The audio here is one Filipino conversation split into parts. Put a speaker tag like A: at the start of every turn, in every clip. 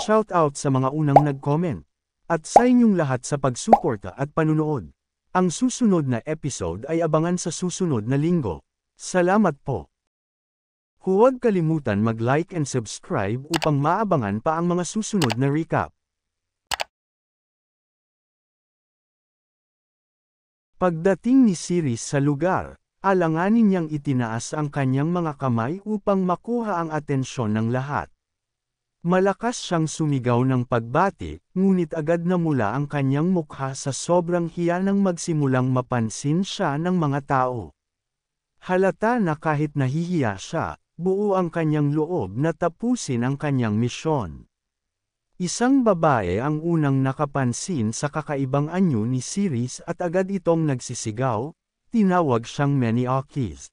A: Shoutout sa mga unang nag-comment. At sa inyong lahat sa pagsuporta at panunood. Ang susunod na episode ay abangan sa susunod na linggo. Salamat po. Huwag kalimutan mag-like and subscribe upang maabangan pa ang mga susunod na recap. Pagdating ni Siris sa lugar, alanganin niyang itinaas ang kanyang mga kamay upang makuha ang atensyon ng lahat. Malakas siyang sumigaw ng pagbati, ngunit agad namula ang kanyang mukha sa sobrang hiya nang magsimulang mapansin siya ng mga tao. Halata na kahit nahihiya siya, buo ang kanyang loob na tapusin ang kanyang misyon. Isang babae ang unang nakapansin sa kakaibang anyo ni Siris at agad itong nagsisigaw, tinawag siyang Meniochis.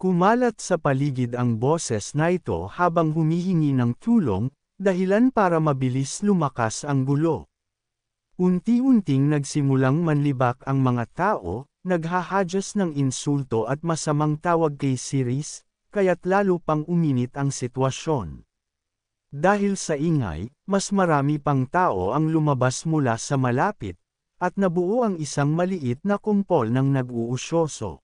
A: Kumalat sa paligid ang boses na ito habang humihingi ng tulong, dahilan para mabilis lumakas ang gulo. Unti-unting nagsimulang manlibak ang mga tao, naghahadyas ng insulto at masamang tawag kay Siris, kaya't lalo pang uminit ang sitwasyon. Dahil sa ingay, mas marami pang tao ang lumabas mula sa malapit, at nabuo ang isang maliit na kumpol ng nag-uusyoso.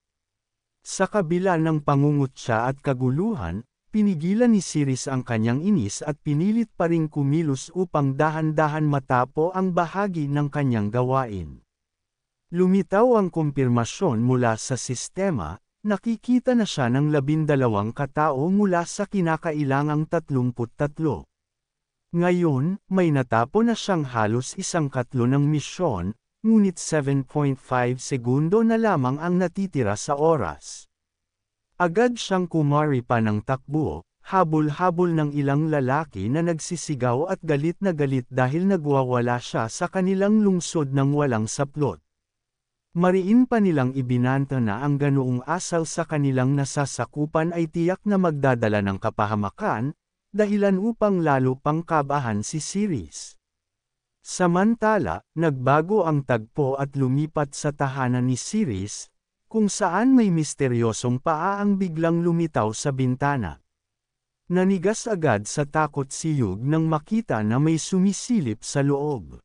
A: Sa kabila ng pangungutya at kaguluhan, pinigilan ni Siris ang kanyang inis at pinilit pa ring kumilos upang dahan-dahan matapo ang bahagi ng kanyang gawain. Lumitaw ang kumpirmasyon mula sa sistema, nakikita na siya ng 12 katao mula sa kinakailangang 33. Ngayon, may natapo na siyang halos 1/4 ng misyon, ngunit 7.5 segundo na lamang ang natitira sa oras. Agad siyang kumari pa ng takbo, habol-habol ng ilang lalaki na nagsisigaw at galit na galit dahil nagwawala siya sa kanilang lungsod ng walang saplot. Mariin pa nilang ibinanta na ang ganoong asal sa kanilang nasasakupan ay tiyak na magdadala ng kapahamakan, dahilan upang lalo pang kabahan si Siris. Samantala, nagbago ang tagpo at lumipat sa tahanan ni Siris, kung saan may misteryosong paa ang biglang lumitaw sa bintana. Nanigas agad sa takot si Hugh nang makita na may sumisilip sa loob.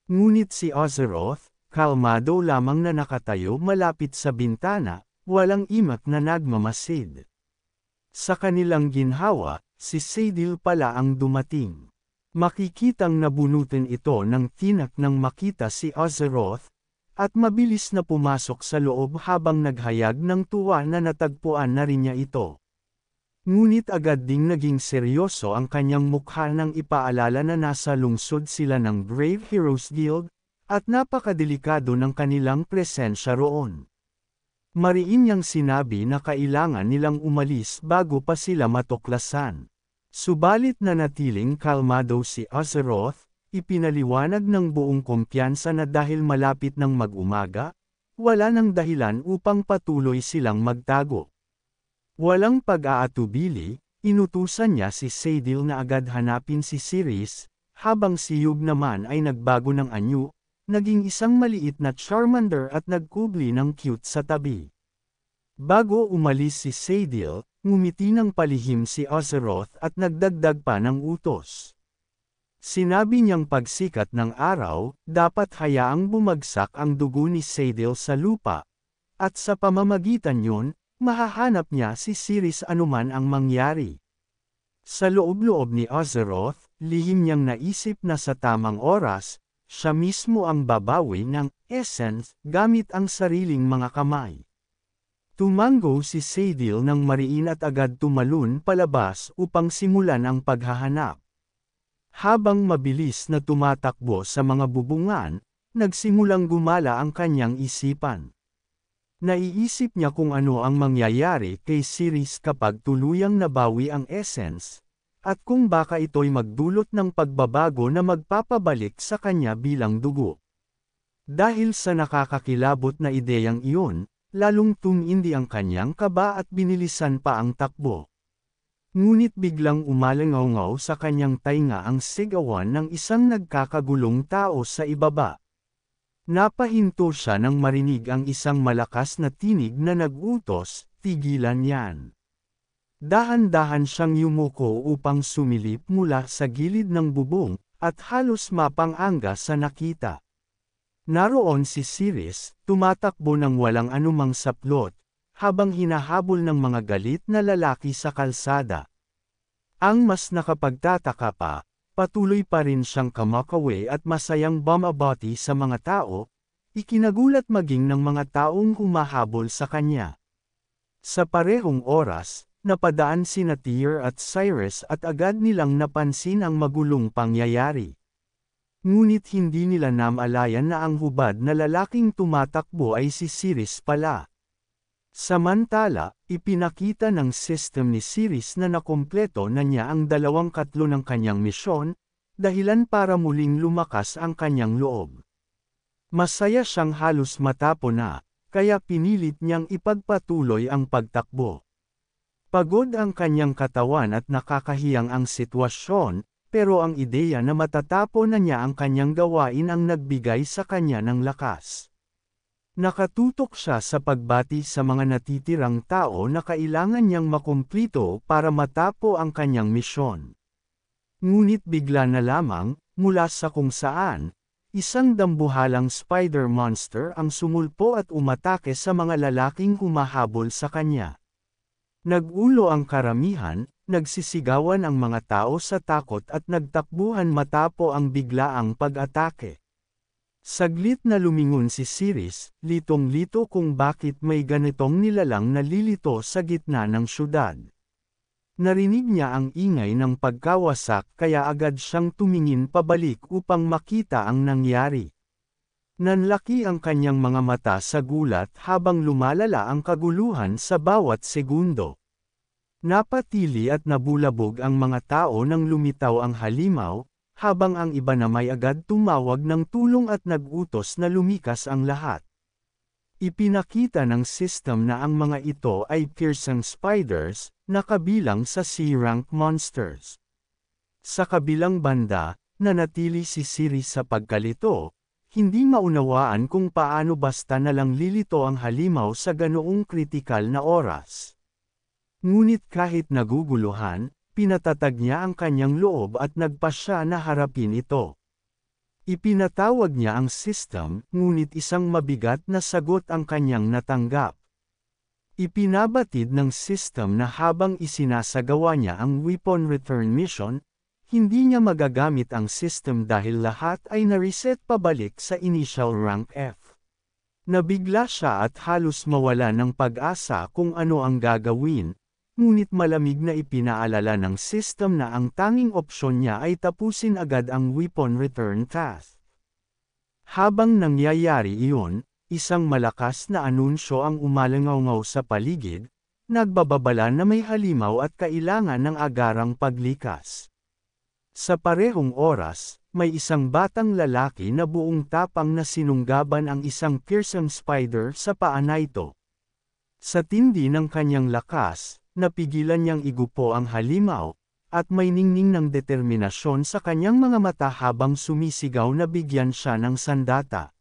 A: Ngunit si Azeroth, kalmado lamang na nakatayo malapit sa bintana, walang imak na nagmamasid. Sa kanilang ginhawa, si Saidil pala ang dumating. Makikitang nabunutin ito ng tinak nang makita si Azeroth, at mabilis na pumasok sa loob habang naghayag ng tuwa na natagpuan na rin niya ito. Ngunit agad ding naging seryoso ang kanyang mukha nang ipaalala na nasa lungsod sila ng Brave Heroes Guild, at napakadelikado ng kanilang presensya roon. Mariin niyang sinabi na kailangan nilang umalis bago pa sila matuklasan. Subalit nanatiling kalmado si Azeroth, ipinaliwanag ng buong kumpiyansa na dahil malapit ng mag-umaga, wala nang dahilan upang patuloy silang magtago. Walang pag-aatubili, inutusan niya si Saidil na agad hanapin si Siris, habang si Hugh naman ay nagbago ng anyo, naging isang maliit na Charmander at nagkubli ng cute sa tabi. Bago umalis si Saidil, ngumiti ng palihim si Azeroth at nagdagdag pa ng utos. Sinabi niyang pagsikat ng araw, dapat hayaang bumagsak ang dugo ni Saidil sa lupa, at sa pamamagitan yun, mahahanap niya si Siris anuman ang mangyari. Sa loob-loob ni Azeroth, lihim niyang naisip na sa tamang oras, siya mismo ang babawi ng essence gamit ang sariling mga kamay. Tumango si Saidil ng mariin at agad tumalon palabas upang simulan ang paghahanap. Habang mabilis na tumatakbo sa mga bubungan, nagsimulang gumala ang kanyang isipan. Naiisip niya kung ano ang mangyayari kay Siris kapag tuluyang nabawi ang essence, at kung baka ito'y magdulot ng pagbabago na magpapabalik sa kanya bilang dugo. Dahil sa nakakakilabot na ideyang iyon, lalong tumindi ang kanyang kaba at binilisan pa ang takbo. Ngunit biglang umalangaw-ngaw sa kanyang tainga ang sigawan ng isang nagkakagulong tao sa ibaba. Napahinto siya nang marinig ang isang malakas na tinig na nag-utos, "Tigilan yan." Dahan-dahan siyang yumuko upang sumilip mula sa gilid ng bubong, at halos mapang-anga sa nakita. Naroon si Siris, tumatakbo ng walang anumang saplot, habang hinahabol ng mga galit na lalaki sa kalsada. Ang mas nakapagtataka pa, patuloy pa rin siyang kamakawi at masayang bumabati sa mga tao, ikinagulat maging ng mga taong humahabol sa kanya. Sa parehong oras, napadaan sina Tyr at Cyrus at agad nilang napansin ang magulong pangyayari. Ngunit hindi nila namalayan na ang hubad na lalaking tumatakbo ay si Siris pala. Samantala, ipinakita ng system ni Siris na nakumpleto na niya ang 2/3 ng kanyang misyon, dahilan para muling lumakas ang kanyang loob. Masaya siyang halos matapo na, kaya pinilit niyang ipagpatuloy ang pagtakbo. Pagod ang kanyang katawan at nakakahiyang ang sitwasyon, pero ang ideya na matatapo na niya ang kanyang gawain ang nagbigay sa kanya ng lakas. Nakatutok siya sa pagbati sa mga natitirang tao na kailangan niyang makumplito para matapo ang kanyang misyon. Ngunit bigla na lamang, mula sa kung saan, isang dambuhalang spider monster ang sumulpo at umatake sa mga lalaking humahabol sa kanya. Nag-ulo ang karamihan, nagsisigawan ang mga tao sa takot at nagtakbuhan matapo ang biglaang pag-atake. Saglit na lumingon si Siris, litong-lito kung bakit may ganitong nilalang na lilito sa gitna ng syudad. Narinig niya ang ingay ng pagkawasak kaya agad siyang tumingin pabalik upang makita ang nangyari. Nanlaki ang kanyang mga mata sa gulat habang lumalala ang kaguluhan sa bawat segundo. Napatili at nabulabog ang mga tao nang lumitaw ang halimaw, habang ang iba na may agad tumawag ng tulong at nag-utos na lumikas ang lahat. Ipinakita ng system na ang mga ito ay fearsome spiders, na kabilang sa C-rank monsters. Sa kabilang banda, nanatili si Siris sa pagkalito, hindi maunawaan kung paano basta na lang lilito ang halimaw sa ganoong kritikal na oras. Ngunit kahit naguguluhan, pinatatag niya ang kanyang loob at nagpasya na harapin ito. Ipinatawag niya ang system, ngunit isang mabigat na sagot ang kanyang natanggap. Ipinabatid ng system na habang isinasagawa niya ang weapon return mission, hindi niya magagamit ang system dahil lahat ay na-reset pabalik sa initial rank F. Nabigla siya at halos mawala ng pag-asa kung ano ang gagawin, ngunit malamig na ipinaalala ng system na ang tanging opsyon niya ay tapusin agad ang weapon return task. Habang nangyayari iyon, isang malakas na anunsyo ang umalangaw-ngaw sa paligid, nagbababala na may halimaw at kailangan ng agarang paglikas. Sa parehong oras, may isang batang lalaki na buong tapang na sinunggaban ang isang fearsome spider sa paa nito. Sa tindi ng kanyang lakas, napigilan niyang igupo ang halimaw, at may ningning ng determinasyon sa kanyang mga mata habang sumisigaw na bigyan siya ng sandata.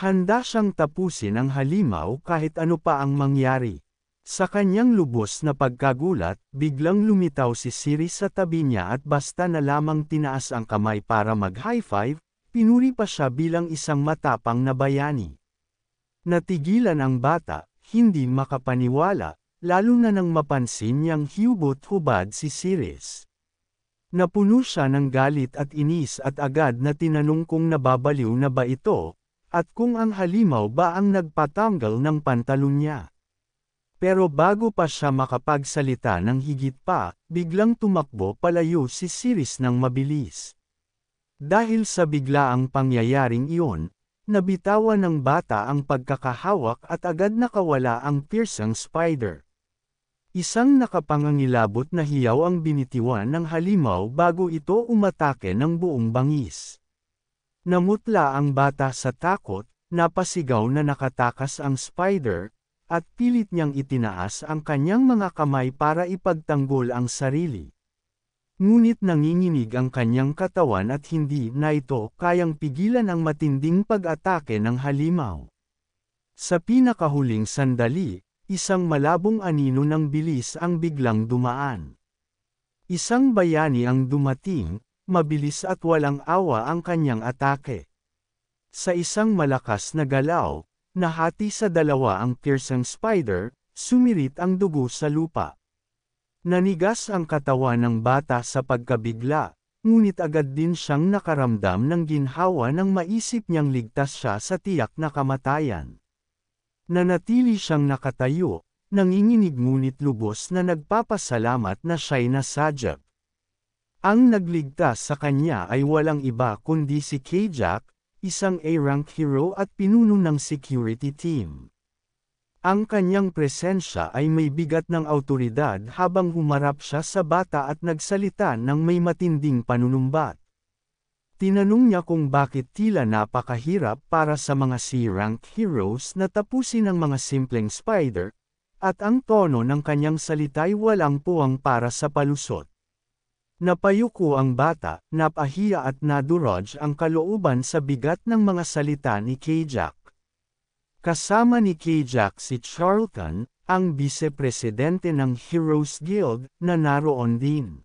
A: Handa siyang tapusin ang halimaw kahit ano pa ang mangyari. Sa kanyang lubos na pagkagulat, biglang lumitaw si Siris sa tabi niya at basta na lamang tinaas ang kamay para mag-high five, pinuri pa siya bilang isang matapang na bayani. Natigilan ang bata, hindi makapaniwala, lalo na nang mapansin niyang hubot-hubad si Siris. Napuno siya ng galit at inis at agad na tinanong kung nababaliw na ba ito, at kung ang halimaw ba ang nagpatanggal ng pantalon niya. Pero bago pa siya makapagsalita ng higit pa, biglang tumakbo palayo si Siris ng mabilis. Dahil sa biglaang pangyayaring iyon, nabitawan ng bata ang pagkakahawak at agad nakawala ang fearsome spider. Isang nakapangangilabot na hiyaw ang binitiwan ng halimaw bago ito umatake ng buong bangis. Namutla ang bata sa takot, napasigaw na nakatakas ang spider, at pilit niyang itinaas ang kanyang mga kamay para ipagtanggol ang sarili. Ngunit nanginginig ang kanyang katawan at hindi na ito kayang pigilan ang matinding pag-atake ng halimaw. Sa pinakahuling sandali, isang malabong anino ng bilis ang biglang dumaan. Isang bayani ang dumating, mabilis at walang awa ang kanyang atake. Sa isang malakas na galaw, nahati sa dalawa ang Pearson Spider, sumirit ang dugo sa lupa. Nanigas ang katawan ng bata sa pagkabigla, ngunit agad din siyang nakaramdam ng ginhawa nang maisip niyang ligtas siya sa tiyak na kamatayan. Nanatili siyang nakatayo, nanginginig ngunit lubos na nagpapasalamat na siya'y nasadya. Ang nagligtas sa kanya ay walang iba kundi si Kajak, isang A-rank hero at pinuno ng security team. Ang kanyang presensya ay may bigat ng awtoridad habang humarap siya sa bata at nagsalita ng may matinding panunumbat. Tinanong niya kung bakit tila napakahirap para sa mga C-rank heroes na tapusin ang mga simpleng spider, at ang tono ng kanyang salita'y walang puwang para sa palusot. Napayuko ang bata, napahiya at nadurog ang kalooban sa bigat ng mga salita ni Kajak. Kasama ni Kajak si Charlton, ang vice-presidente ng Heroes Guild, na naroon din.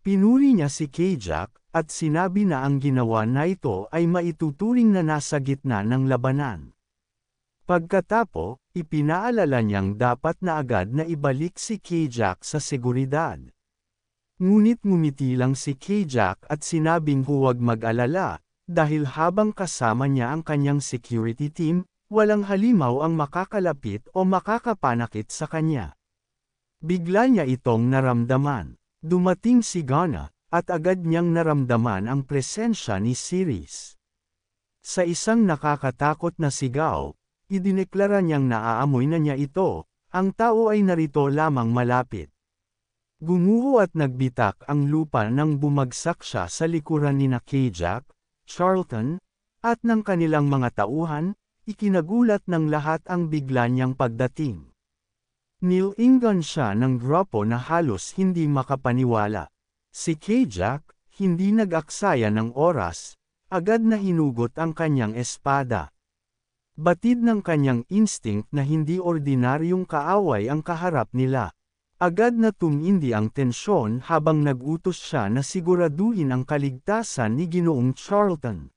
A: Pinuri niya si Kajak, at sinabi na ang ginawa na ito ay maituturing na nasa gitna ng labanan. Pagkatapo, ipinaalala niyang dapat na agad na ibalik si Kajak sa seguridad. Ngunit ngumiti lang si Kajak at sinabing huwag mag-alala, dahil habang kasama niya ang kanyang security team, walang halimaw ang makakalapit o makakapanakit sa kanya. Bigla niya itong naramdaman. Dumating si Ghana, at agad niyang naramdaman ang presensya ni Ceres. Sa isang nakakatakot na sigaw, idineklara niyang naaamoy na niya ito, ang tao ay narito lamang malapit. Gumuho at nagbitak ang lupa nang bumagsak siya sa likuran ni Kajak, Charlton, at ng kanilang mga tauhan. Ikinagulat ng lahat ang bigla niyang pagdating. Nilingan siya ng grupo na halos hindi makapaniwala. Si Kajak, hindi nag-aksaya ng oras, agad na hinugot ang kanyang espada. Batid ng kanyang instinct na hindi ordinaryong kaaway ang kaharap nila. Agad na tumindi ang tensyon habang nag-utos siya na siguraduhin ang kaligtasan ni Ginoong Charlton.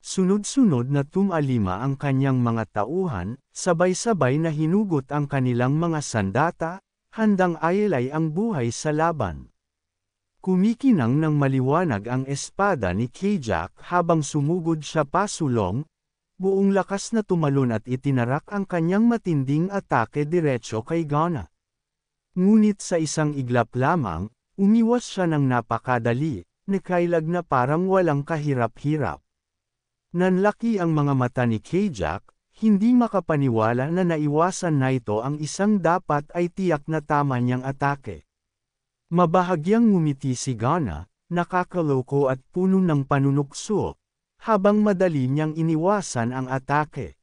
A: Sunod-sunod na tumalima ang kanyang mga tauhan, sabay-sabay na hinugot ang kanilang mga sandata, handang ayalay ang buhay sa laban. Kumikinang ng maliwanag ang espada ni Kajak habang sumugod siya pasulong, buong lakas na tumalon at itinarak ang kanyang matinding atake diretso kay Ghana. Ngunit sa isang iglap lamang, umiwas siya ng napakadali, nakailag na parang walang kahirap-hirap. Nanlaki ang mga mata ni Kajak, hindi makapaniwala na naiwasan na ito ang isang dapat ay tiyak na tama niyang atake. Mabahagyang ngumiti si Ghana, nakakaloko at puno ng panunukso, habang madali niyang iniwasan ang atake.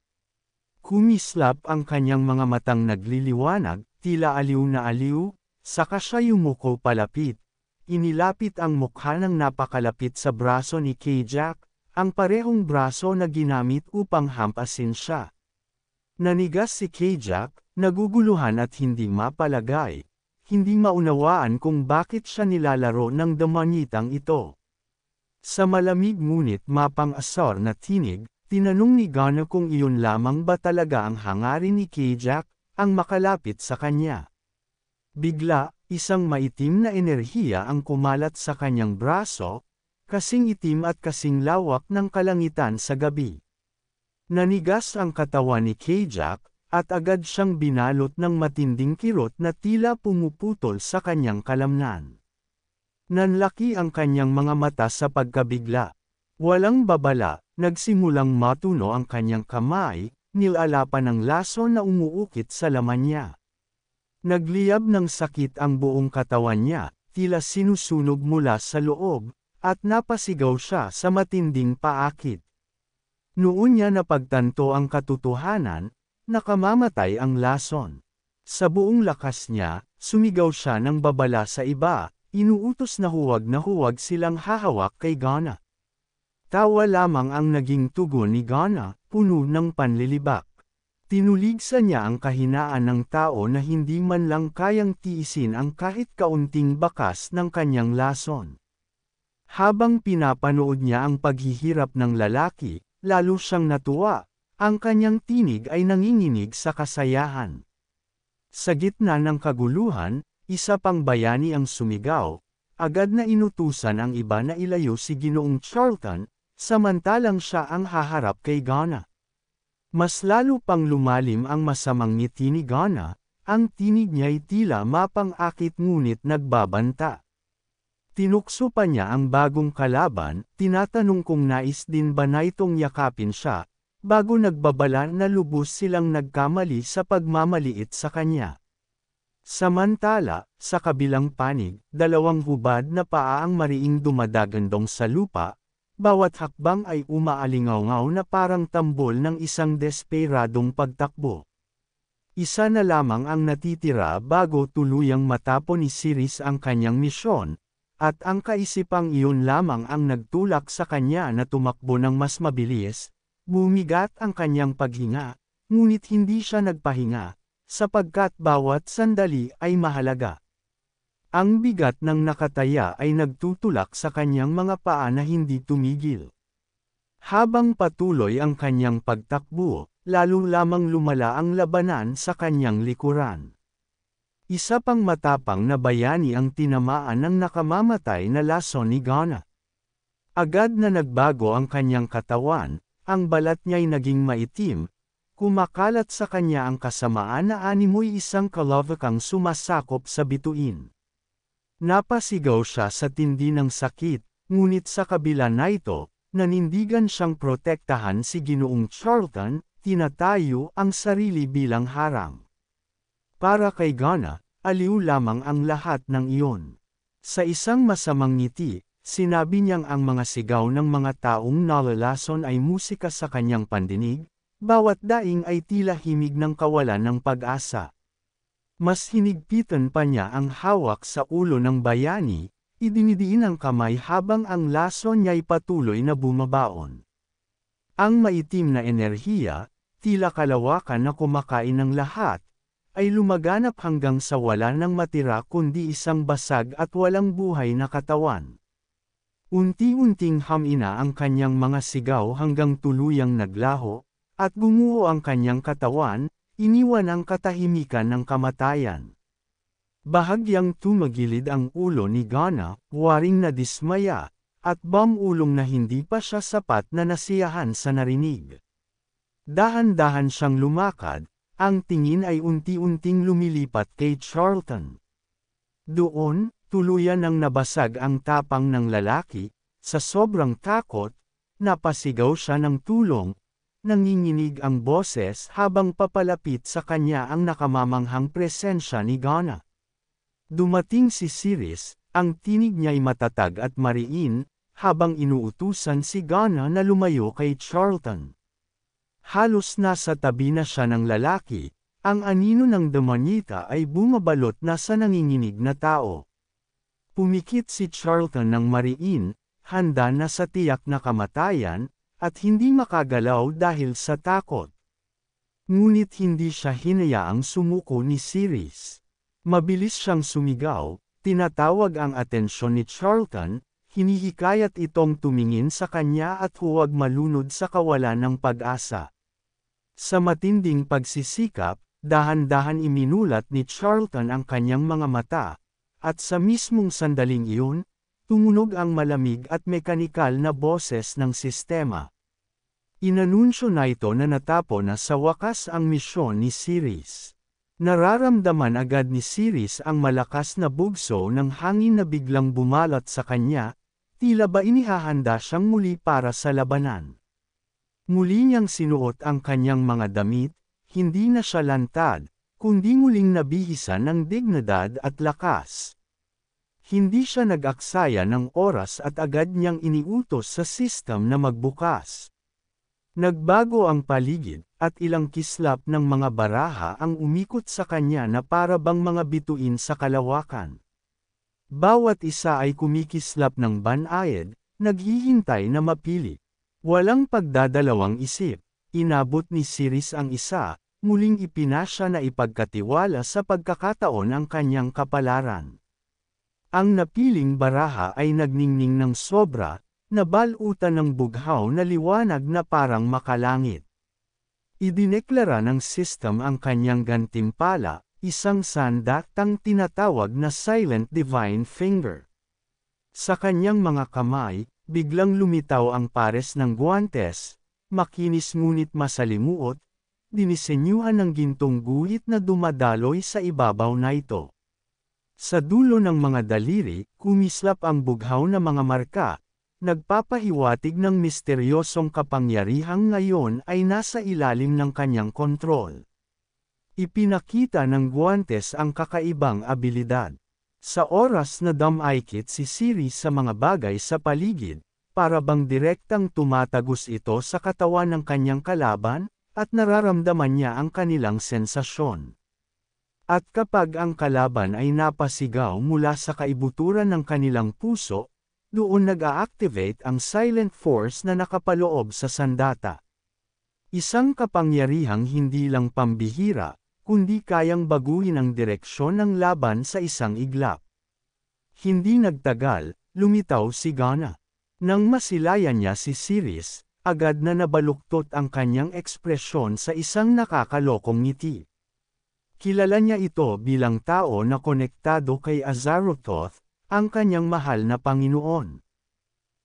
A: Kumislap ang kanyang mga matang nagliliwanag, tila aliw na aliw, saka siya yumuko palapit. Inilapit ang mukha ng napakalapit sa braso ni Kajak, ang parehong braso na ginamit upang hampasin siya. Nanigas si Kajak, naguguluhan at hindi mapalagay. Hindi maunawaan kung bakit siya nilalaro ng demonyitang ito. Sa malamig ngunit mapang-asar na tinig, tinanong ni Ghana kung iyon lamang ba talaga ang hangarin ni Kajak, ang makalapit sa kanya. Bigla, isang maitim na enerhiya ang kumalat sa kanyang braso, kasing itim at kasing lawak ng kalangitan sa gabi. Nanigas ang katawan ni Kajak, at agad siyang binalot ng matinding kirot na tila pumuputol sa kanyang kalamnan. Nanlaki ang kanyang mga mata sa pagkabigla. Walang babala, nagsimulang matuno ang kanyang kamay, nilalapan ng laso na umuukit sa laman niya. Nagliyab ng sakit ang buong katawan niya, tila sinusunog mula sa loob, at napasigaw siya sa matinding paakit. Noon niya napagtanto ang katotohanan, nakamamatay ang lason. Sa buong lakas niya, sumigaw siya ng babala sa iba, inuutos na huwag silang hahawak kay Ghana. Tawa lamang ang naging tugon ni Ghana, puno ng panlilibak. Tinuligsa niya ang kahinaan ng tao na hindi man lang kayang tiisin ang kahit kaunting bakas ng kanyang lason. Habang pinapanood niya ang paghihirap ng lalaki, lalo siyang natuwa. Ang kanyang tinig ay nanginginig sa kasayahan. Sa gitna ng kaguluhan, isa pang bayani ang sumigaw. Agad na inutusan ang iba na ilayo si Ginoong Charlton, samantalang siya ang haharap kay Ghana. Mas lalo pang lumalim ang masamang ngiti ni Ghana, ang tinig niya'y tila mapang-akit ngunit nagbabanta. Tinukso pa niya ang bagong kalaban, tinatanong kung nais din ba na itong yakapin siya, bago nagbabala na lubos silang nagkamali sa pagmamaliit sa kanya. Samantala, sa kabilang panig, dalawang hubad na paa ang mariing dumadagandong sa lupa, bawat hakbang ay umaalingaw-ngaw na parang tambol ng isang desperadong pagtakbo. Isa na lamang ang natitira bago tuluyang matapon ni Siris ang kanyang misyon, at ang kaisipang iyon lamang ang nagtulak sa kanya na tumakbo ng mas mabilis. Bumigat ang kanyang paghinga, ngunit hindi siya nagpahinga, sapagkat bawat sandali ay mahalaga. Ang bigat ng nakataya ay nagtutulak sa kanyang mga paa na hindi tumigil. Habang patuloy ang kanyang pagtakbo, lalo lamang lumala ang labanan sa kanyang likuran. Isa pang matapang na bayani ang tinamaan ng nakamamatay na lason ni Ghana. Agad na nagbago ang kanyang katawan, ang balat niya'y naging maitim, kumakalat sa kanya ang kasamaan na animoy isang kalavakang sumasakop sa bituin. Napasigaw siya sa tindi ng sakit, ngunit sa kabila na ito, nanindigan siyang protektahan si Ginoong Charlton, tinatayo ang sarili bilang harang. Para kay Ghana, aliw lamang ang lahat ng iyon. Sa isang masamang ngiti, sinabi niyang ang mga sigaw ng mga taong nalalason ay musika sa kanyang pandinig, bawat daing ay tila himig ng kawalan ng pag-asa. Mas hinigpitan pa niya ang hawak sa ulo ng bayani, idinidiin ang kamay habang ang lason niya'y patuloy na bumabaon. Ang maitim na enerhiya, tila kalawakan na kumakain ng lahat, ay lumaganap hanggang sa wala nang matira kundi isang basag at walang buhay na katawan. Unti-unting hamina ang kanyang mga sigaw hanggang tuluyang naglaho, at gumuho ang kanyang katawan, iniwan ang katahimikan ng kamatayan. Bahagyang tumagilid ang ulo ni Ghana, waring nadismaya, at bamulong na hindi pa siya sapat na nasiyahan sa narinig. Dahan-dahan siyang lumakad, ang tingin ay unti-unting lumilipat kay Charlton. Doon, tuluyan nang nabasag ang tapang ng lalaki, sa sobrang takot, napasigaw siya ng tulong, nanginginig ang boses habang papalapit sa kanya ang nakamamanghang presensya ni Ghana. Dumating si Siris, ang tinig niya'y matatag at mariin, habang inuutusan si Ghana na lumayo kay Charlton. Halos nasa tabi na siya ng lalaki, ang anino ng demonita ay bumabalot na sa nanginginig na tao. Pumikit si Charlton ng mariin, handa na sa tiyak na kamatayan, at hindi makagalaw dahil sa takot. Ngunit hindi siya hinayaang sumuko ni Siris. Mabilis siyang sumigaw, tinatawag ang atensyon ni Charlton, hinihikayat itong tumingin sa kanya at huwag malunod sa kawalan ng pag-asa. Sa matinding pagsisikap, dahan-dahan iminulat ni Charlton ang kanyang mga mata, at sa mismong sandaling iyon, tumunog ang malamig at mekanikal na boses ng sistema. Inanunsyo na ito na natapon na sa wakas ang misyon ni Siris. Nararamdaman agad ni Siris ang malakas na bugso ng hangin na biglang bumalat sa kanya, tila ba inihahanda siyang muli para sa labanan. Muli niyang sinuot ang kanyang mga damit, hindi na siya lantad, kundi muling nabihisan ng dignidad at lakas. Hindi siya nag-aksaya ng oras at agad niyang iniutos sa sistem na magbukas. Nagbago ang paligid, at ilang kislap ng mga baraha ang umikot sa kanya na para bang mga bituin sa kalawakan. Bawat isa ay kumikislap ng banayad, naghihintay na mapili. Walang pagdadalawang isip, inabot ni Siris ang isa, muling ipinasya na ipagkatiwala sa pagkakataon ang kanyang kapalaran. Ang napiling baraha ay nagningning ng sobra, nabalutan ng bughaw na liwanag na parang makalangit. Idineklara ng system ang kanyang gantimpala, isang sandatang tinatawag na Silent Divine Finger. Sa kanyang mga kamay, biglang lumitaw ang pares ng guwantes, makinis ngunit masalimuot, dinisenyuhan ng gintong guhit na dumadaloy sa ibabaw na ito. Sa dulo ng mga daliri, kumislap ang bughaw na mga marka, nagpapahiwatig ng misteryosong kapangyarihang ngayon ay nasa ilalim ng kanyang kontrol. Ipinakita ng guwantes ang kakaibang abilidad. Sa oras na dumaikit si Siri sa mga bagay sa paligid, para bang direktang tumatagos ito sa katawan ng kanyang kalaban, at nararamdaman niya ang kanilang sensasyon. At kapag ang kalaban ay napasigaw mula sa kaibuturan ng kanilang puso, doon nag-a-activate ang silent force na nakapaloob sa sandata. Isang kapangyarihang hindi lang pambihira, kundi kayang baguhin ang direksyon ng laban sa isang iglap. Hindi nagtagal, lumitaw si Ghana. Nang masilayan niya si Sirius, agad na nabaluktot ang kanyang ekspresyon sa isang nakakalokong ngiti. Kilala niya ito bilang tao na konektado kay Azarothoth, ang kanyang mahal na Panginoon.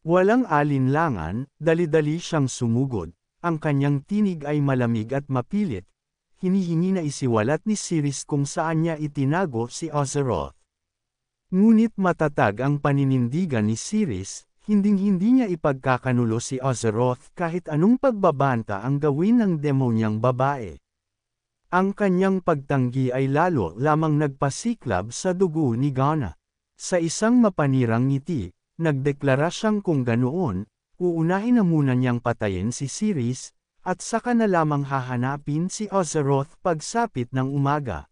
A: Walang alinlangan, dali-dali siyang sumugod, ang kanyang tinig ay malamig at mapilit, hinihingi na isiwalat ni Sirius kung saan niya itinago si Azeroth. Ngunit matatag ang paninindigan ni Sirius, hinding-hindi niya ipagkakanulo si Azeroth kahit anong pagbabanta ang gawin ng demonyang babae. Ang kanyang pagtanggi ay lalo lamang nagpasiklab sa dugo ni Ghana. Sa isang mapanirang ngiti, nagdeklara siyang kung ganoon, uunahin na muna niyang patayin si Sirius, at saka na lamang hahanapin si Azeroth pagsapit ng umaga.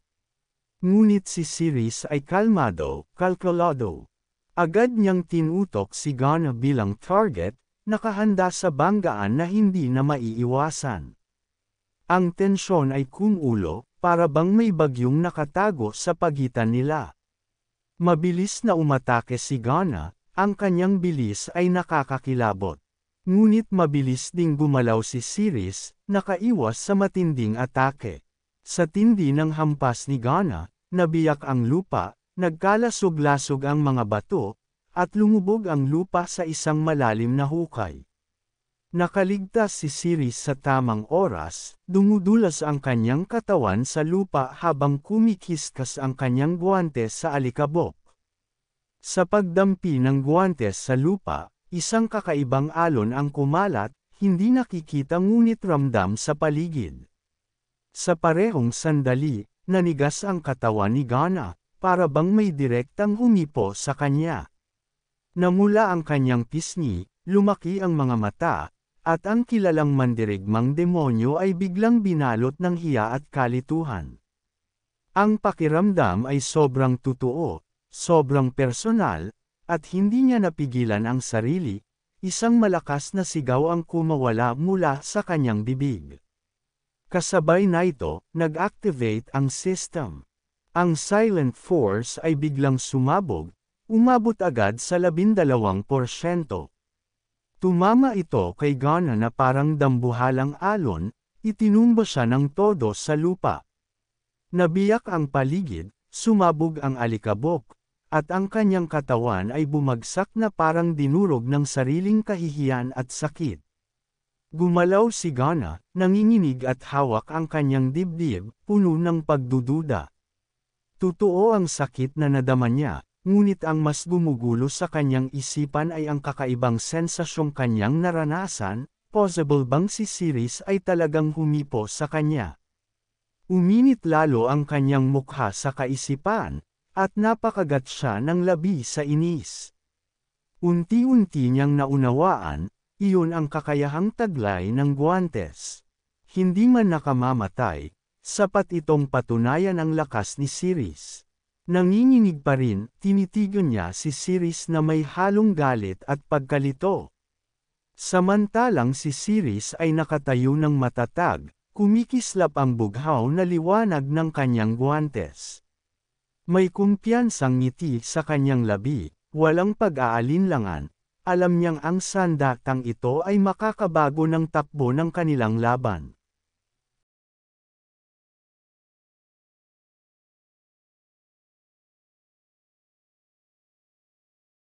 A: Ngunit si Sirius ay kalkulado. Agad niyang tinutok si Ghana bilang target, nakahanda sa banggaan na hindi na maiiwasan. Ang tensyon ay kumulo, para bang may bagyong nakatago sa pagitan nila. Mabilis na umatake si Ghana, ang kanyang bilis ay nakakakilabot. Ngunit mabilis ding gumalaw si Sirius, nakaiwas sa matinding atake. Sa tindi ng hampas ni Ghana, nabiyak ang lupa, nagkalasog-lasog ang mga bato, at lumubog ang lupa sa isang malalim na hukay. Nakaligtas si Sirius sa tamang oras, dumudulas ang kanyang katawan sa lupa habang kumikiskas ang kanyang guwantes sa alikabok. Sa pagdampi ng guwantes sa lupa, isang kakaibang alon ang kumalat, hindi nakikita ngunit ramdam sa paligid. Sa parehong sandali, nanigas ang katawan ni Ghana, para bang may direktang humipo sa kanya. Namula ang kanyang pisngi, lumaki ang mga mata, at ang kilalang mandirigmang demonyo ay biglang binalot ng hiya at kalituhan. Ang pakiramdam ay sobrang totoo, sobrang personal, at hindi niya napigilan ang sarili, isang malakas na sigaw ang kumawala mula sa kanyang bibig. Kasabay na ito, nag-activate ang system. Ang silent force ay biglang sumabog, umabot agad sa 12%. Tumama ito kay Ghana na parang dambuhalang alon, itinumba siya ng todo sa lupa. Nabiyak ang paligid, sumabog ang alikabok, at ang kanyang katawan ay bumagsak na parang dinurog ng sariling kahihiyan at sakit. Gumalaw si Ghana, nanginginig at hawak ang kanyang dibdib, puno ng pagdududa. Totoo ang sakit na nadama niya, ngunit ang mas gumugulo sa kanyang isipan ay ang kakaibang sensasyong kanyang naranasan, possible bang si Sirius ay talagang humipo sa kanya? Uminit lalo ang kanyang mukha sa kaisipan, at napakagat siya ng labi sa inis. Unti-unti niyang naunawaan, iyon ang kakayahang taglay ng guwantes. Hindi man nakamamatay, sapat itong patunayan ang lakas ni Sirius. Nanginginig pa rin, tinitigan niya si Sirius na may halong galit at pagkalito. Samantalang si Sirius ay nakatayo ng matatag, Kumikislap ang bughaw na liwanag ng kanyang guwantes. May kumpiyansang ngiti sa kanyang labi, walang pag-aalinlangan. Alam niyang ang sandatang ito ay makakabago ng takbo ng kanilang laban.